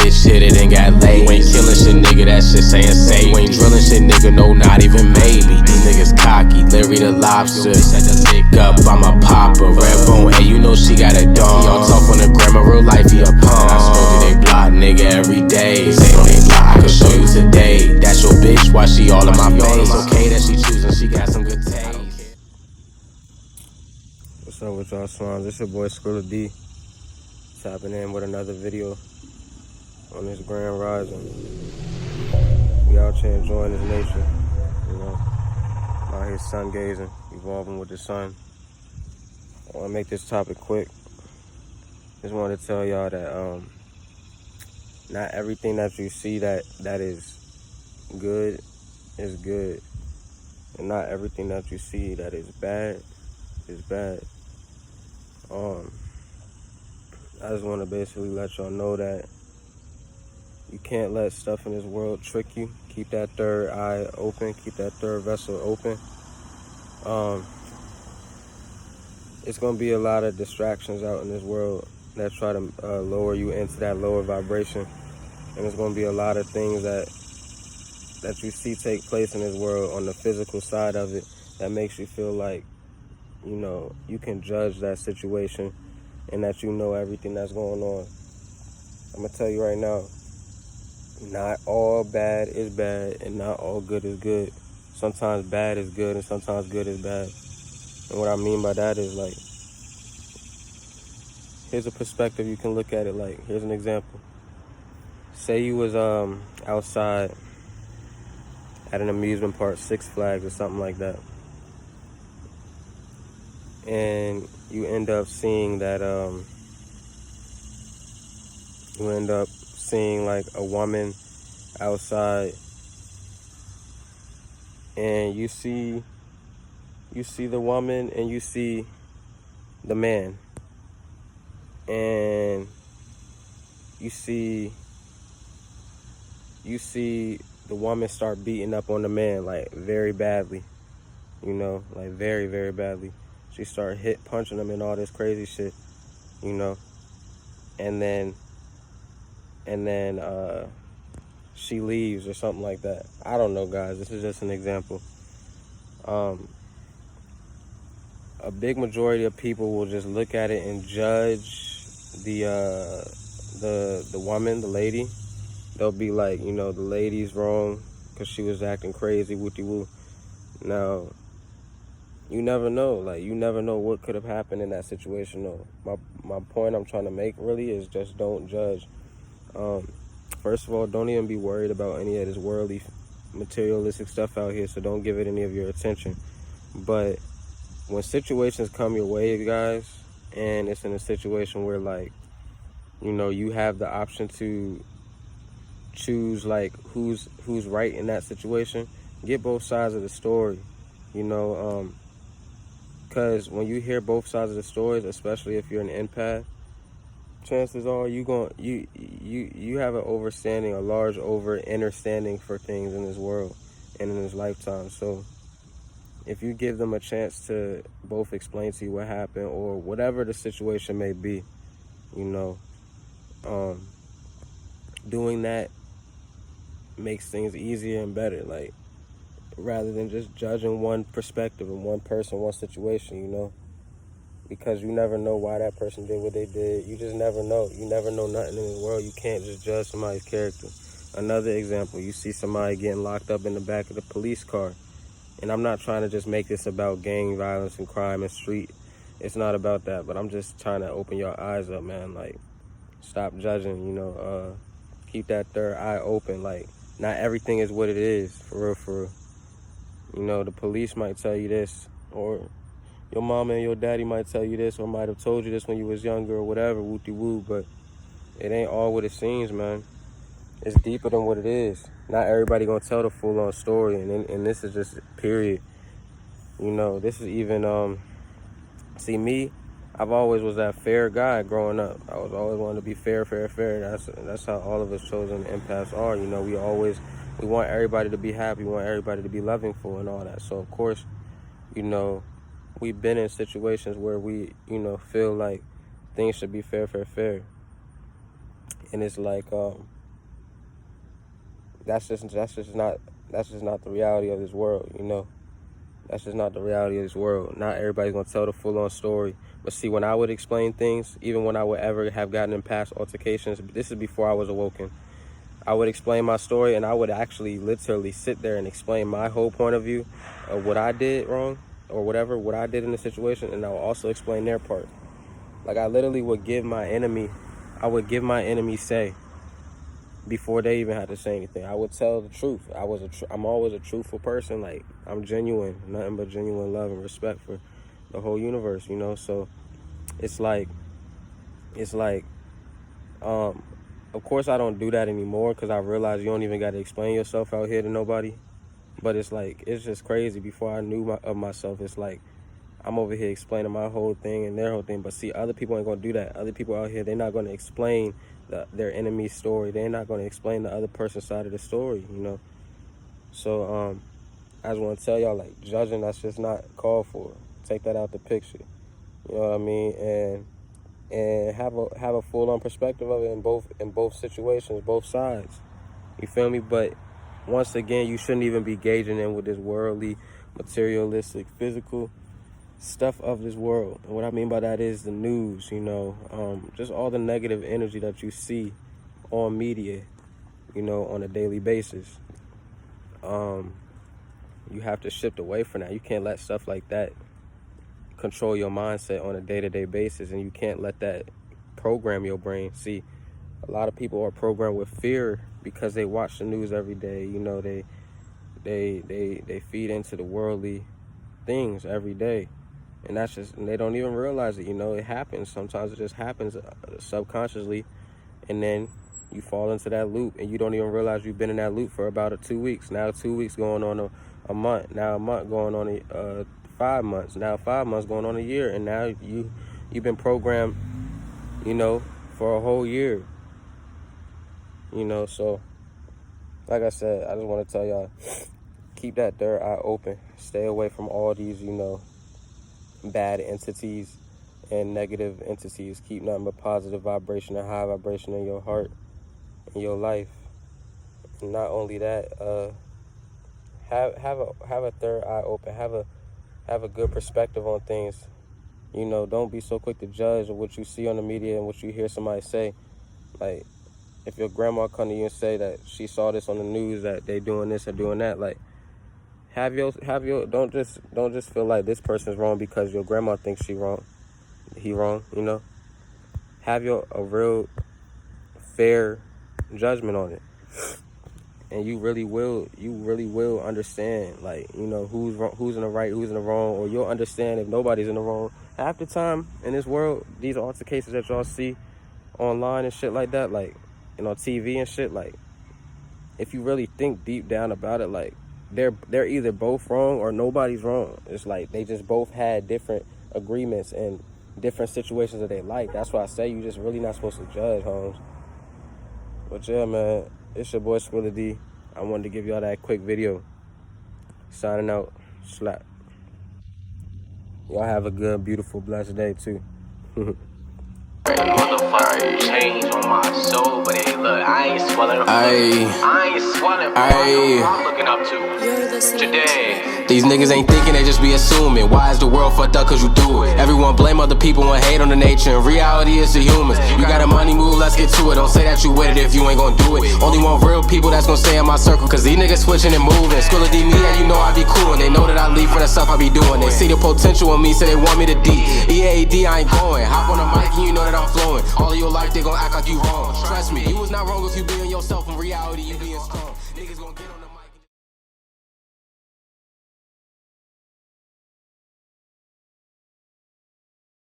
bitch hit it and got laid. You ain't killing shit, nigga, that shit saying say. You ain't drilling shit, nigga, no, not even maybe. These niggas cocky, Larry the lobster. Had to lick up, I'm a popper. Red bone, hey, you know she got a dog. He all talk on the grammar, real life, he a punk. I smoke to they block, nigga, every day. Say on they block, I can show you today. That's your bitch, why she all in my face? Okay that she choosing, she got some good taste. What's up with y'all swans? It's your boy Skrilla D, tapping in with another video on this Grand Rising. We out here enjoying this nature, you know, out here sun gazing, evolving with the sun. I want to make this topic quick. Just wanted to tell y'all that not everything that you see that is good is good, and not everything that you see that is bad is bad. I just want to basically let y'all know that you can't let stuff in this world trick you. Keep that third eye open. Keep that third vessel open. It's going to be a lot of distractions out in this world that try to lower you into that lower vibration. And there's going to be a lot of things that you see take place in this world on the physical side of it that makes you feel like, you know, you can judge that situation and that you know everything that's going on. I'm going to tell you right now, not all bad is bad and not all good is good. Sometimes bad is good and sometimes good is bad. And what I mean by that is, like, here's a perspective you can look at it like. Here's an example. Say you was outside at an amusement park, Six Flags or something like that, and you end up seeing that like a woman outside, and you see the woman and you see the man, and you see the woman start beating up on the man, like, very badly, you know, like very, very badly. She start punching him and all this crazy shit, you know, and then she leaves or something like that. I don't know, guys. This is just an example. A big majority of people will just look at it and judge the woman, the lady. They'll be like, you know, the lady's wrong because she was acting crazy, wooty-woo. Now, you never know. Like, you never know what could have happened in that situation, though. My point I'm trying to make, really, is just don't judge. First of all, don't even be worried about any of this worldly, materialistic stuff out here, so don't give it any of your attention. But when situations come your way, guys, and it's in a situation where, like, you know, you have the option to choose, like, who's right in that situation, get both sides of the story, you know, because when you hear both sides of the stories, especially if you're an empath, chances are you have an overstanding, a large understanding for things in this world and in this lifetime. So if you give them a chance to both explain to you what happened or whatever the situation may be, you know, doing that makes things easier and better, like, rather than just judging one perspective and one person, one situation, you know, because you never know why that person did what they did. You just never know. You never know nothing in this world. You can't just judge somebody's character. Another example, you see somebody getting locked up in the back of the police car. And I'm not trying to just make this about gang violence and crime and street. It's not about that, but I'm just trying to open your eyes up, man. Like, stop judging, you know, keep that third eye open. Like, not everything is what it is, for real, for real. You know, the police might tell you this, or your mama and your daddy might tell you this, or might have told you this when you was younger or whatever, woo-de-woo, but it ain't all what it seems, man. It's deeper than what it is. Not everybody gonna tell the full-on story, and this is just period. You know, this is even, see me, I've always was that fair guy growing up. I was always wanting to be fair. That's how all of us chosen empaths are. You know, we want everybody to be happy, we want everybody to be loving for and all that. So of course, you know, we've been in situations where we, you know, feel like things should be fair. And it's like, that's just not the reality of this world, you know. That's just not the reality of this world. Not everybody's gonna tell the full-on story. But see, when I would explain things, even when I would ever have gotten in past altercations, this is before I was awoken, I would explain my story, and I would actually literally sit there and explain my whole point of view of what I did wrong or whatever, what I did in the situation, and I would also explain their part. Like, I literally would give my enemy say before they even had to say anything. I would tell the truth. I'm always a truthful person. Like, I'm genuine, nothing but genuine love and respect for the whole universe, you know. So it's like of course I don't do that anymore, because I realize you don't even got to explain yourself out here to nobody. But it's like, it's just crazy. Before I knew of myself, it's like I'm over here explaining my whole thing and their whole thing. But see, other people ain't gonna do that. Other people out here, they're not gonna explain their enemy's story. They're not gonna explain the other person's side of the story, you know. So I just want to tell y'all, like, judging, that's just not called for. Take that out the picture. You know what I mean? And have a full-on perspective of it in both situations, both sides. You feel me? But once again, you shouldn't even be gauging in with this worldly, materialistic, physical stuff of this world. And what I mean by that is the news, you know, just all the negative energy that you see on media, you know, on a daily basis. You have to shift away from that. You can't let stuff like that control your mindset on a day-to-day basis, and you can't let that program your brain. See, a lot of people are programmed with fear because they watch the news every day. You know, they feed into the worldly things every day, and they don't even realize it. You know, it happens. Sometimes it just happens subconsciously, and then you fall into that loop, and you don't even realize you've been in that loop for about 2 weeks. Now 2 weeks going on a month. Now a month going on 5 months. Now 5 months going on a year, and now you've been programmed, you know, for a whole year. You know, so like I said, I just want to tell y'all, keep that third eye open. Stay away from all these, you know, bad entities and negative entities. Keep nothing but positive vibration and high vibration in your heart, in your life. And not only that, have a third eye open. Have a good perspective on things. You know, don't be so quick to judge what you see on the media and what you hear somebody say. Like, if your grandma come to you and say that she saw this on the news, that they doing this or doing that, like, don't just feel like this person's wrong because your grandma thinks he wrong, you know. Have a real fair judgment on it. And you really will understand, like, you know, who's wrong, who's in the right, who's in the wrong, or you'll understand if nobody's in the wrong. Half the time in this world, these altercations that y'all see online and shit like that, like, and on TV and shit, like, if you really think deep down about it, like, they're either both wrong or nobody's wrong. It's like they just both had different agreements and different situations that they like. That's why I say you just really not supposed to judge, Holmes. But yeah, man, it's your boy Swilla D. I wanted to give y'all that quick video. Signing out. Slap. Y'all have a good, beautiful, blessed day too. Motherfucker change on my soul, but hey, look, I ain't swelling up. I ain't swelling up. I'm looking up to today. These niggas ain't thinking, they just be assuming. Why is the world fucked up? Cause you do it. Everyone blame other people and hate on the nature. In reality, it's the humans. You got a money move, let's get to it. Don't say that you with it if you ain't gonna do it. Only one real people that's gonna stay in my circle, cause these niggas switching and moving. Swilla D me, and you know I be cool. And they know that I leave for the stuff I be doing. They see the potential in me, so they want me to D. EAD, I ain't going. Hop on the mic and you know that I'm flowing. All of your life, they gon' act like you wrong. Trust me, you was not wrong if you being yourself. In reality, you being strong. Niggas gon' get